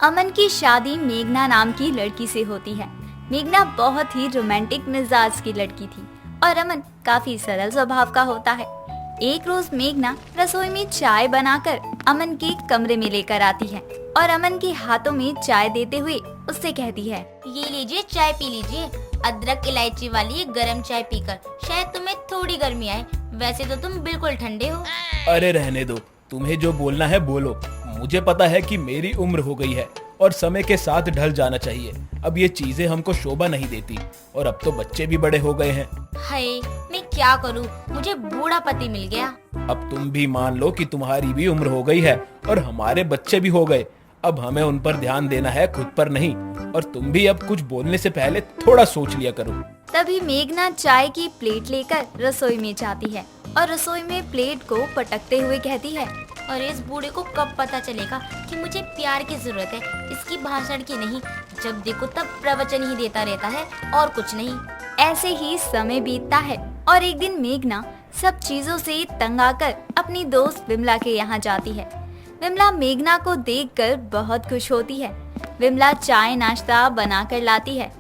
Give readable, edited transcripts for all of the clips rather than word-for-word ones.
अमन की शादी मेघना नाम की लड़की से होती है। मेघना बहुत ही रोमांटिक मिजाज की लड़की थी और अमन काफी सरल स्वभाव का होता है। एक रोज मेघना रसोई में चाय बनाकर अमन के कमरे में लेकर आती है और अमन के हाथों में चाय देते हुए उससे कहती है, ये लीजिए, चाय पी लीजिए। अदरक इलायची वाली गरम चाय पीकर शायद तुम्हें थोड़ी गर्मी आए, वैसे तो तुम बिल्कुल ठंडे हो। अरे रहने दो, तुम्हें जो बोलना है बोलो। मुझे पता है कि मेरी उम्र हो गई है और समय के साथ ढल जाना चाहिए। अब ये चीजें हमको शोभा नहीं देती और अब तो बच्चे भी बड़े हो गए हैं। हाय, मैं क्या करूं, मुझे बूढ़ा पति मिल गया। अब तुम भी मान लो कि तुम्हारी भी उम्र हो गई है और हमारे बच्चे भी हो गए। अब हमें उन पर ध्यान देना है, खुद पर नहीं। और तुम भी अब कुछ बोलने से पहले थोड़ा सोच लिया करो। तभी मेघना चाय की प्लेट लेकर रसोई में जाती है और रसोई में प्लेट को पटकते हुए कहती है, और इस बूढ़े को कब पता चलेगा कि मुझे प्यार की जरूरत है, इसकी भाषण की नहीं। जब देखो तब प्रवचन ही देता रहता है और कुछ नहीं। ऐसे ही समय बीतता है और एक दिन मेघना सब चीजों से तंग आकर अपनी दोस्त विमला के यहाँ जाती है। विमला मेघना को देखकर बहुत खुश होती है। विमला चाय नाश्ता बनाकर लाती है।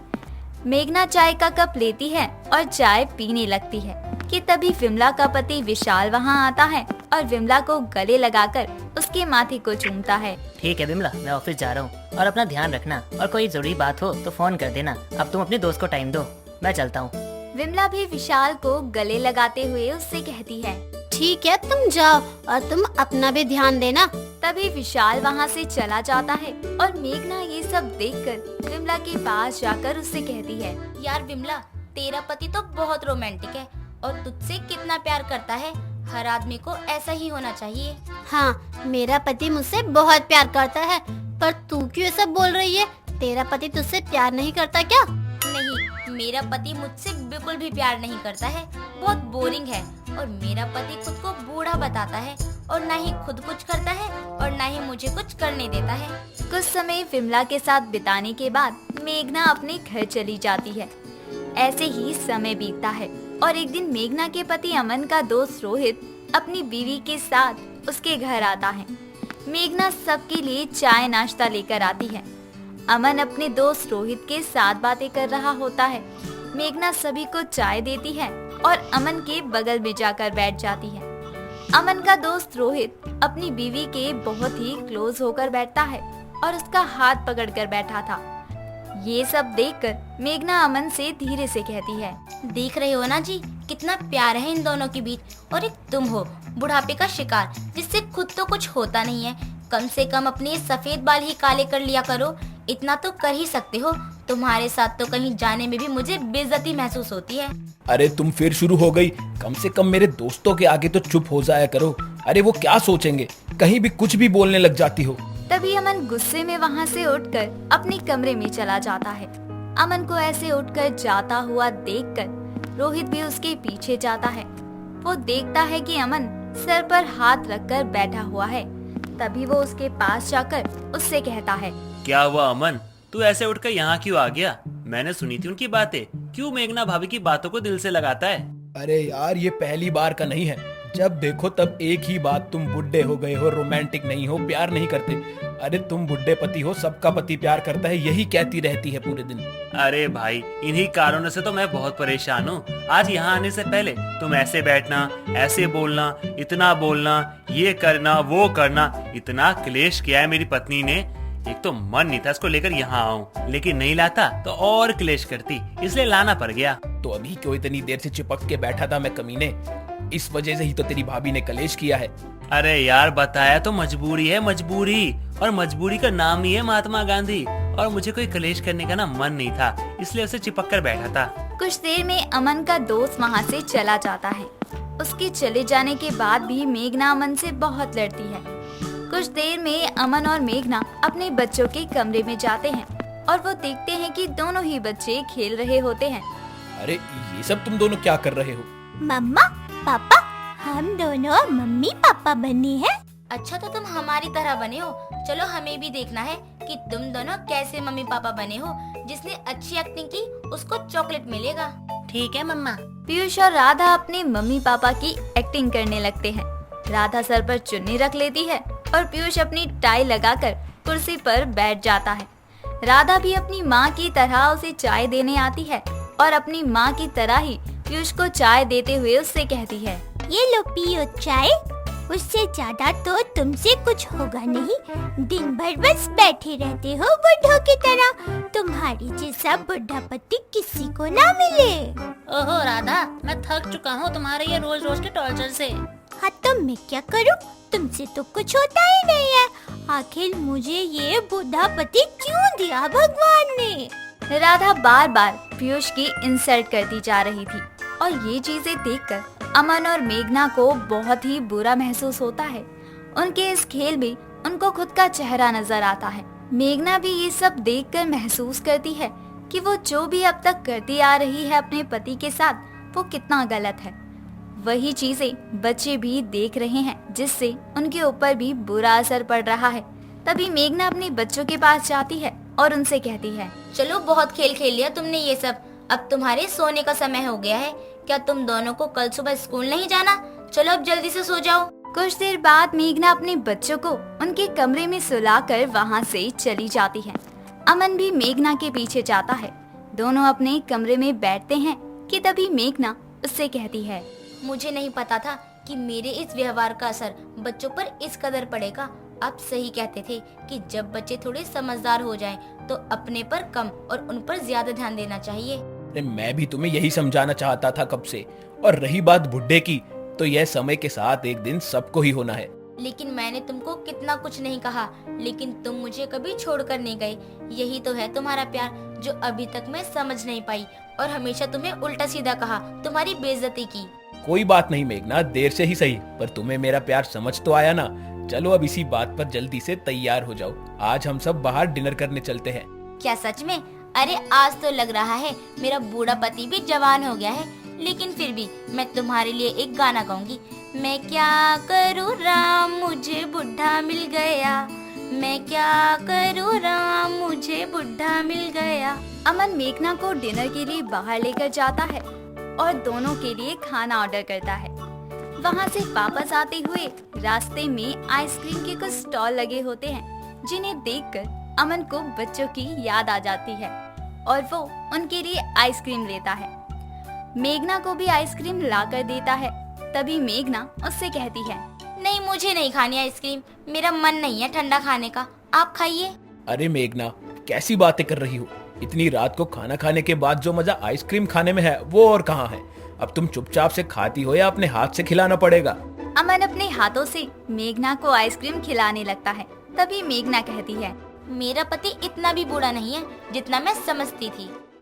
मेघना चाय का कप लेती है और चाय पीने लगती है कि तभी विमला का पति विशाल वहाँ आता है और विमला को गले लगाकर उसके माथे को चूमता है। ठीक है विमला, मैं ऑफिस जा रहा हूँ और अपना ध्यान रखना, और कोई जरूरी बात हो तो फोन कर देना। अब तुम अपने दोस्त को टाइम दो, मैं चलता हूँ। विमला भी विशाल को गले लगाते हुए उससे कहती है, ठीक है, तुम जाओ और तुम अपना भी ध्यान देना। तभी विशाल वहाँ से चला जाता है और मेघना ये सब देखकर विमला के पास जाकर उससे कहती है, यार विमला, तेरा पति तो बहुत रोमांटिक है और तुझसे कितना प्यार करता है। हर आदमी को ऐसा ही होना चाहिए। हाँ, मेरा पति मुझसे बहुत प्यार करता है, पर तू क्यों ऐसा बोल रही है? तेरा पति तुझसे प्यार नहीं करता क्या? नहीं, मेरा पति मुझसे बिल्कुल भी प्यार नहीं करता है, बहुत बोरिंग है। और मेरा पति खुद को बूढ़ा बताता है और ना ही खुद कुछ करता है और ना ही मुझे कुछ करने देता है। कुछ समय विमला के साथ बिताने के बाद मेघना अपने घर चली जाती है। ऐसे ही समय बीतता है और एक दिन मेघना के पति अमन का दोस्त रोहित अपनी बीवी के साथ उसके घर आता है। मेघना सबके लिए चाय नाश्ता लेकर आती है। अमन अपने दोस्त रोहित के साथ बातें कर रहा होता है। मेघना सभी को चाय देती है और अमन के बगल में जाकर बैठ जाती है। अमन का दोस्त रोहित अपनी बीवी के बहुत ही क्लोज होकर बैठता है और उसका हाथ पकड़कर बैठा था। ये सब देखकर मेघना अमन से धीरे से कहती है, देख रहे हो ना जी, कितना प्यार है इन दोनों के बीच। और एक तुम हो, बुढ़ापे का शिकार, जिससे खुद तो कुछ होता नहीं है। कम से कम अपने सफेद बाल ही काले कर लिया करो, इतना तो कर ही सकते हो। तुम्हारे साथ तो कहीं जाने में भी मुझे बेइज्जती महसूस होती है। अरे तुम फिर शुरू हो गई। कम से कम मेरे दोस्तों के आगे तो चुप हो जाया करो। अरे वो क्या सोचेंगे, कहीं भी कुछ भी बोलने लग जाती हो। तभी अमन गुस्से में वहाँ से उठकर अपने कमरे में चला जाता है। अमन को ऐसे उठकर जाता हुआ देखकर रोहित भी उसके पीछे जाता है। वो देखता है कि अमन सर पर हाथ रखकर बैठा हुआ है। तभी वो उसके पास जाकर उससे कहता है, क्या हुआ अमन, तू ऐसे उठकर यहाँ क्यों आ गया? मैंने सुनी थी उनकी बातें। क्यों मेघना भाभी की बातों को दिल से लगाता है? अरे यार, ये पहली बार का नहीं है। जब देखो तब एक ही बात, तुम बुढ़े हो गए हो, रोमांटिक नहीं हो, प्यार नहीं करते। अरे तुम बुढ़े पति हो, सबका पति प्यार करता है, यही कहती रहती है पूरे दिन। अरे भाई, इन्हीं कारणों से तो मैं बहुत परेशान हूँ। आज यहाँ आने से पहले तुम ऐसे बैठना, ऐसे बोलना, इतना बोलना, ये करना, वो करना, इतना क्लेश किया है मेरी पत्नी ने। एक तो मन नहीं था इसको लेकर यहाँ आऊं, लेकिन नहीं लाता तो और क्लेश करती, इसलिए लाना पड़ गया। तो अभी क्यों इतनी देर से चिपक के बैठा था मैं कमीने? इस वजह से ही तो तेरी भाभी ने कलेश किया है। अरे यार, बताया तो मजबूरी है, मजबूरी। और मजबूरी का नाम ही है महात्मा गांधी। और मुझे कोई कलेश करने का ना मन नहीं था, इसलिए उसे चिपक कर बैठा था। कुछ देर में अमन का दोस्त वहाँ से चला जाता है। उसके चले जाने के बाद भी मेघना अमन से बहुत लड़ती है। कुछ देर में अमन और मेघना अपने बच्चों के कमरे में जाते हैं और वो देखते हैं कि दोनों ही बच्चे खेल रहे होते हैं। अरे ये सब तुम दोनों क्या कर रहे हो? मम्मा पापा, हम दोनों मम्मी पापा बने हैं। अच्छा, तो तुम हमारी तरह बने हो। चलो हमें भी देखना है कि तुम दोनों कैसे मम्मी पापा बने हो। जिसने अच्छी एक्टिंग की उसको चॉकलेट मिलेगा। ठीक है मम्मा। पीयूष और राधा अपने मम्मी पापा की एक्टिंग करने लगते हैं। राधा सर पर चुन्नी रख लेती है और पीयूष अपनी टाई लगाकर कुर्सी पर बैठ जाता है। राधा भी अपनी माँ की तरह उसे चाय देने आती है और अपनी माँ की तरह ही पीयूष को चाय देते हुए उससे कहती है, ये लो पियो चाय। उससे ज्यादा तो तुमसे कुछ होगा नहीं। दिन भर बस बैठे रहते हो बुढ़ों की तरह। तुम्हारी जैसा बुढ़ा पति किसी को ना मिले। ओहो राधा, मैं थक चुका हूँ तुम्हारे ये रोज रोज के टॉर्चर से। हाँ तो मैं क्या करूँ, तुमसे तो कुछ होता ही नहीं है। आखिर मुझे ये बुढ़ा पति क्यों दिया भगवान ने। राधा बार बार पीयूष की इंसल्ट करती जा रही थी और ये चीजें देखकर अमन और मेघना को बहुत ही बुरा महसूस होता है। उनके इस खेल में उनको खुद का चेहरा नजर आता है। मेघना भी ये सब देखकर महसूस करती है कि वो जो भी अब तक करती आ रही है अपने पति के साथ वो कितना गलत है। वही चीजें बच्चे भी देख रहे हैं जिससे उनके ऊपर भी बुरा असर पड़ रहा है। तभी मेघना अपने बच्चों के पास जाती है और उनसे कहती है, चलो बहुत खेल खेल लिया तुमने ये सब, अब तुम्हारे सोने का समय हो गया है। क्या तुम दोनों को कल सुबह स्कूल नहीं जाना? चलो अब जल्दी से सो जाओ। कुछ देर बाद मेघना अपने बच्चों को उनके कमरे में सुलाकर वहाँ से चली जाती है। अमन भी मेघना के पीछे जाता है। दोनों अपने कमरे में बैठते हैं कि तभी मेघना उससे कहती है, मुझे नहीं पता था कि मेरे इस व्यवहार का असर बच्चों पर इस कदर पड़ेगा। आप सही कहते थे कि जब बच्चे थोड़े समझदार हो जाएं, तो अपने पर कम और उन पर ज्यादा ध्यान देना चाहिए। मैं भी तुम्हें यही समझाना चाहता था कब से। और रही बात बुड्ढे की, तो यह समय के साथ एक दिन सबको ही होना है। लेकिन मैंने तुमको कितना कुछ नहीं कहा, लेकिन तुम मुझे कभी छोड़कर नहीं गए। यही तो है तुम्हारा प्यार, जो अभी तक मैं समझ नहीं पाई और हमेशा तुम्हें उल्टा सीधा कहा, तुम्हारी बेइज्जती की। कोई बात नहीं मेघना, देर से ही सही, पर तुम्हें मेरा प्यार समझ तो आया ना। चलो अब इसी बात पर जल्दी से तैयार हो जाओ। आज हम सब बाहर डिनर करने चलते हैं। क्या सच में? अरे आज तो लग रहा है मेरा बूढ़ा पति भी जवान हो गया है, लेकिन फिर भी मैं तुम्हारे लिए एक गाना गाऊंगी। मैं क्या करूँ राम मुझे बुढ़ा मिल गया, मैं क्या करूँ राम मुझे बुढ़ा मिल गया। अमन मेघना को डिनर के लिए बाहर लेकर जाता है और दोनों के लिए खाना ऑर्डर करता है। वहाँ से वापस आते हुए रास्ते में आइसक्रीम के कुछ स्टॉल लगे होते हैं, जिन्हें देखकर अमन को बच्चों की याद आ जाती है और वो उनके लिए आइसक्रीम लेता है। मेघना को भी आइसक्रीम लाकर देता है। तभी मेघना उससे कहती है, नहीं मुझे नहीं खानी आइसक्रीम, मेरा मन नहीं है ठंडा खाने का, आप खाइए। अरे मेघना, कैसी बातें कर रही हो? इतनी रात को खाना खाने के बाद जो मजा आइसक्रीम खाने में है वो और कहाँ है? अब तुम चुपचाप से खाती हो या अपने हाथ से खिलाना पड़ेगा? अमन अपने हाथों से मेघना को आइसक्रीम खिलाने लगता है। तभी मेघना कहती है, मेरा पति इतना भी बूढ़ा नहीं है जितना मैं समझती थी।